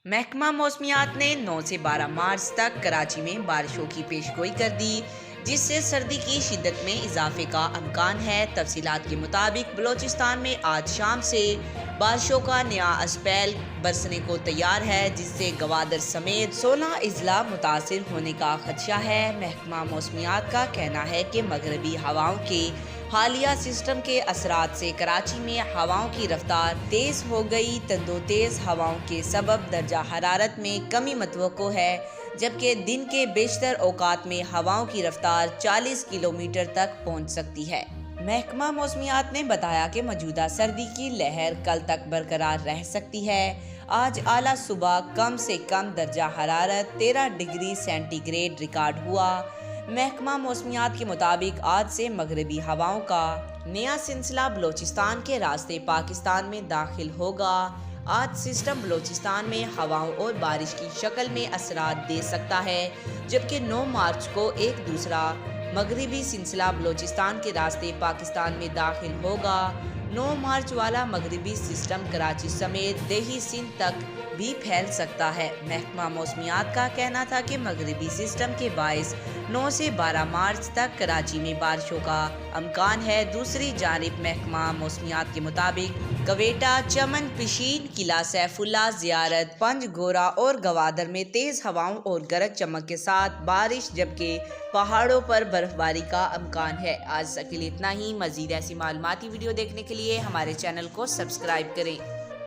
محکمہ موسمیات نے 9 سے 12 مارچ تک کراچی میں بارشوں کی پیشگوئی کر دی، جس سے سردی کی شدت میں اضافے کا امکان ہے۔ تفصیلات کے مطابق بلوچستان میں آج شام سے بارشوں کا نیا اسپیل برسنے کو تیار ہے، جس سے گوادر سمیت 16 اضلاع متاثر ہونے کا خدشہ ہے۔ محکمہ موسمیات کا کہنا ہے کہ مغربی ہواؤں کے حالیہ سسٹم کے اثرات سے کراچی میں ہواؤں کی رفتار تیز ہو گئی۔ تیز ہواؤں کے سبب درجہ حرارت میں کمی متوقع ہے، جبکہ دن کے بیشتر اوقات میں ہواؤں کی رفتار 40 کلومیٹر تک پہنچ سکتی ہے۔ محکمہ موسمیات نے بتایا کہ موجودہ سردی کی لہر کل تک برقرار رہ سکتی ہے۔ آج اعلیٰ صبح کم سے کم درجہ حرارت 13 ڈگری سینٹی گریڈ ریکارڈ ہوا۔ محکمہ موسمیات کے مطابق آج سے مغربی ہواؤں کا نیا سلسلہ بلوچستان کے راستے پاکستان میں داخل ہوگا۔ آج سسٹم بلوچستان میں ہواؤں اور بارش کی شکل میں اثرات دے سکتا ہے، جبکہ 9 مارچ کو ایک دوسرا مغربی سلسلہ بلوچستان کے راستے پاکستان میں داخل ہوگا۔ 9 مارچ والا مغربی سسٹم کراچی سمیت دیہی سندھ تک بھی پھیل سکتا ہے۔ محکمہ موسمیات کا کہنا تھا کہ مغربی سسٹم کے باعث 9 سے 12 مارچ تک کراچی میں بارشوں کا امکان ہے۔ دوسری جانب محکمہ موسمیات کے مطابق کوئٹہ، چمن، پشین، قلعہ سیف اللہ، زیارت، پنج گورہ اور گوادر میں تیز ہواؤں اور گرج چمک کے ساتھ بارش، جبکہ پہاڑوں پر برف باری کا امکان ہے۔ آج تک کے لیے اتنا ہی۔ مزید ایسی معلوماتی ویڈیو دیکھنے کے لیے ہمارے چینل کو سبسکرائب کریں۔